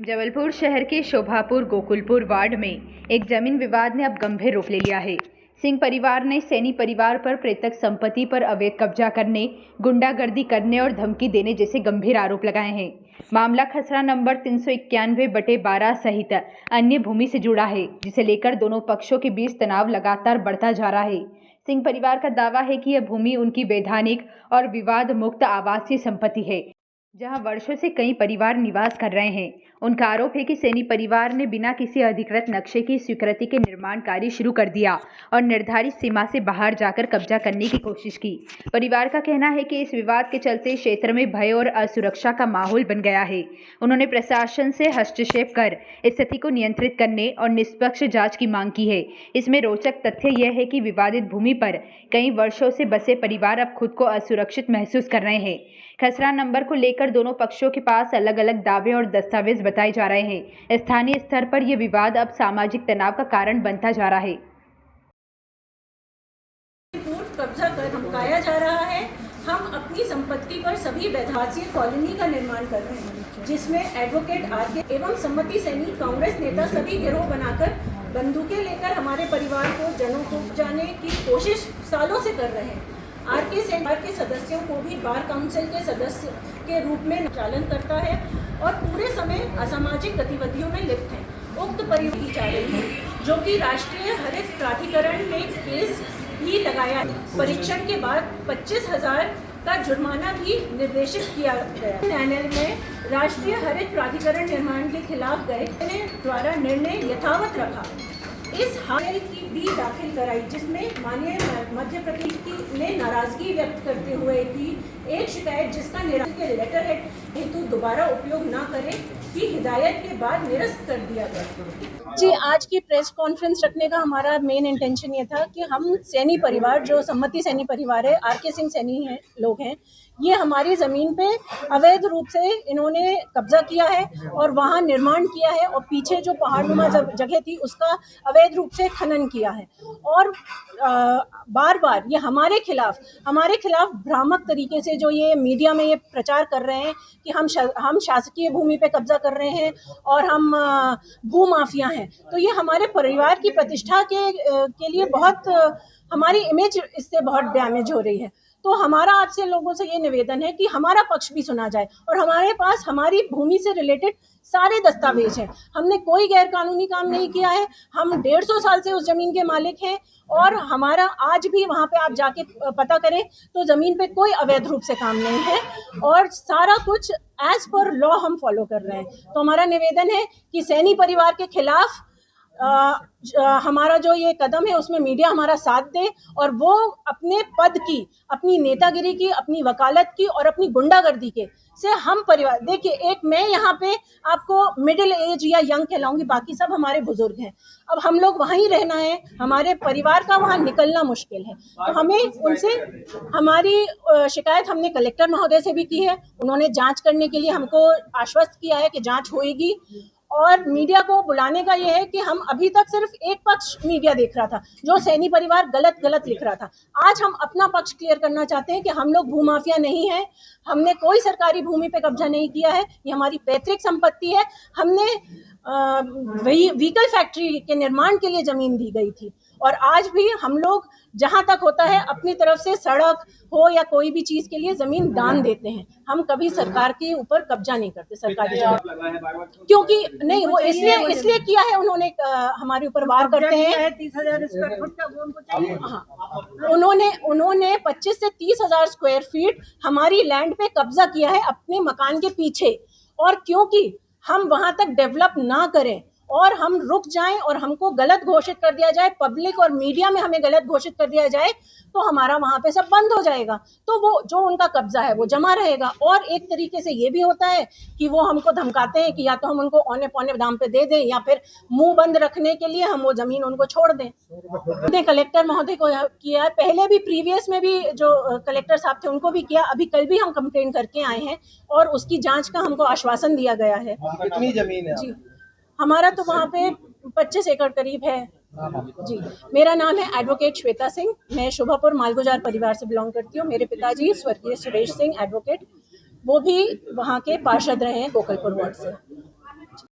जबलपुर शहर के शोभापुर गोकुलपुर वार्ड में एक जमीन विवाद ने अब गंभीर रूप ले लिया है। सिंह परिवार ने सैनी परिवार पर प्रेतक संपत्ति पर अवैध कब्जा करने, गुंडागर्दी करने और धमकी देने जैसे गंभीर आरोप लगाए हैं। मामला खसरा नंबर 391/12 सहित अन्य भूमि से जुड़ा है, जिसे लेकर दोनों पक्षों के बीच तनाव लगातार बढ़ता जा रहा है। सिंह परिवार का दावा है कि यह भूमि उनकी वैधानिक और विवाद मुक्त आवासीय संपत्ति है, जहां वर्षों से कई परिवार निवास कर रहे हैं। उनका आरोप है कि सैनी परिवार ने बिना किसी अधिकृत नक्शे की स्वीकृति के निर्माण कार्य शुरू कर दिया और निर्धारित सीमा से बाहर जाकर कब्जा करने की कोशिश की। परिवार का कहना है कि इस विवाद के चलते क्षेत्र में भय और असुरक्षा का माहौल बन गया है। उन्होंने प्रशासन से हस्तक्षेप कर स्थिति को नियंत्रित करने और निष्पक्ष जांच की मांग की है। इसमें रोचक तथ्य यह है कि विवादित भूमि पर कई वर्षों से बसे परिवार अब खुद को असुरक्षित महसूस कर रहे हैं। खसरा नंबर को लेकर दोनों पक्षों के पास अलग अलग दावे और दस्तावेज बताए जा रहे हैं। स्थानीय स्तर पर यह विवाद अब सामाजिक तनाव का कारण बनता जा रहा है। कब्जा कर धमकाया जा रहा है। हम अपनी संपत्ति पर सभी वैधानिक कॉलोनी का निर्माण कर रहे हैं, जिसमें एडवोकेट आरके एवं सम्मति सैनी कांग्रेस नेता सभी गिरोह बनाकर बंदूकें लेकर हमारे परिवार को जनों को जाने की कोशिश सालों से कर रहे हैं। आरके सैनी के सदस्यों को भी बार काउंसिल के सदस्य के रूप में चालन करता है और पूरे समय असामाजिक गतिविधियों में लिप्त हैं। उक्त परिवार की जा रही है, जो कि राष्ट्रीय हरित प्राधिकरण ने केस भी लगाया। परीक्षण के बाद 25,000 का जुर्माना भी निर्देशित किया गया। न्यायालय में राष्ट्रीय हरित प्राधिकरण निर्माण के खिलाफ गए द्वारा निर्णय यथावत रखा। इस हाल की भी दाखिल कराई, जिसमें माननीय मध्य प्रदेश की ने नाराजगी व्यक्त करते हुए की एक शिकायत, जिसका निराकरण के लेटर हेड हेतु दोबारा उपयोग न करें की हिदायत के बाद निरस्त कर दिया गया। जी, आज की प्रेस कॉन्फ्रेंस रखने का हमारा मेन इंटेंशन ये था कि हम सैनी परिवार, जो सम्मति सैनी परिवार है, आरके सिंह सैनी है लोग हैं, ये हमारी ज़मीन पे अवैध रूप से इन्होंने कब्जा किया है और वहाँ निर्माण किया है और पीछे जो पहाड़नुमा जगह थी उसका अवैध रूप से खनन किया है। और बार बार ये हमारे खिलाफ भ्रामक तरीके से जो ये मीडिया में ये प्रचार कर रहे हैं कि हम शासकीय भूमि पे कब्जा कर रहे हैं और हम भू माफिया हैं, तो ये हमारे परिवार की प्रतिष्ठा के लिए बहुत, हमारी इमेज इससे बहुत डैमेज हो रही है। तो हमारा आपसे लोगों से ये निवेदन है कि हमारा पक्ष भी सुना जाए और हमारे पास हमारी भूमि से रिलेटेड सारे दस्तावेज हैं। हमने कोई गैर कानूनी काम नहीं किया है। हम 150 साल से उस जमीन के मालिक हैं और हमारा आज भी वहाँ पे आप जाके पता करें तो जमीन पे कोई अवैध रूप से काम नहीं है और सारा कुछ एज पर लॉ हम फॉलो कर रहे हैं। तो हमारा निवेदन है कि सैनी परिवार के खिलाफ हमारा जो ये कदम है उसमें मीडिया हमारा साथ दे और वो अपने पद की, अपनी नेतागिरी की, अपनी वकालत की और अपनी गुंडागर्दी के से हम परिवार, देखिए, एक मैं यहाँ पे आपको मिडिल एज या यंग कहलाऊंगी, बाकी सब हमारे बुजुर्ग हैं। अब हम लोग वहीं रहना है, हमारे परिवार का वहाँ निकलना मुश्किल है। तो हमें उनसे, हमारी शिकायत हमने कलेक्टर महोदय से भी की है। उन्होंने जांच करने के लिए हमको आश्वस्त किया है कि जांच होएगी। और मीडिया को बुलाने का ये है कि हम अभी तक सिर्फ एक पक्ष मीडिया देख रहा था, जो सैनी परिवार गलत लिख रहा था। आज हम अपना पक्ष क्लियर करना चाहते हैं कि हम लोग भूमाफिया नहीं है, हमने कोई सरकारी भूमि पे कब्जा नहीं किया है, ये हमारी पैतृक संपत्ति है। हमने व्हीकल फैक्ट्री के निर्माण के लिए जमीन दी गई थी और आज भी हम लोग जहां तक होता है अपनी तरफ से सड़क हो या कोई भी चीज के लिए जमीन दान देते हैं। हम कभी सरकार के ऊपर कब्जा नहीं करते सरकारी जगह, क्योंकि नहीं, वो इसलिए किया है उन्होंने, हमारे ऊपर वार करते हैं। 30,000 स्क्वायर फुट का वो उनको चाहिए। हाँ, उन्होंने 25 से 30,000 स्क्वायर फीट हमारी लैंड पे कब्जा किया है अपने मकान के पीछे। और क्योंकि हम वहां तक डेवलप ना करें और हम रुक जाएं और हमको गलत घोषित कर दिया जाए, पब्लिक और मीडिया में हमें गलत घोषित कर दिया जाए, तो हमारा वहां पे सब बंद हो जाएगा। तो वो जो उनका कब्जा है वो जमा रहेगा। और एक तरीके से ये भी होता है कि वो हमको धमकाते हैं कि या तो हम उनको औने पौने दाम पे दे दें या फिर मुंह बंद रखने के लिए हम वो जमीन उनको छोड़ दें। हमने कलेक्टर महोदय को किया, पहले भी प्रीवियस में भी जो कलेक्टर साहब थे उनको भी किया, अभी कल भी हम कंप्लेंट करके आए हैं और उसकी जाँच का हमको आश्वासन दिया गया है। कितनी जमीन है? जी, हमारा तो वहाँ पे 25 एकड़ करीब है। जी, मेरा नाम है एडवोकेट श्वेता सिंह। मैं शोभापुर मालगुजार परिवार से बिलोंग करती हूँ। मेरे पिताजी स्वर्गीय सुरेश सिंह एडवोकेट, वो भी वहाँ के पार्षद रहे हैं गोकुलपुर वार्ड से।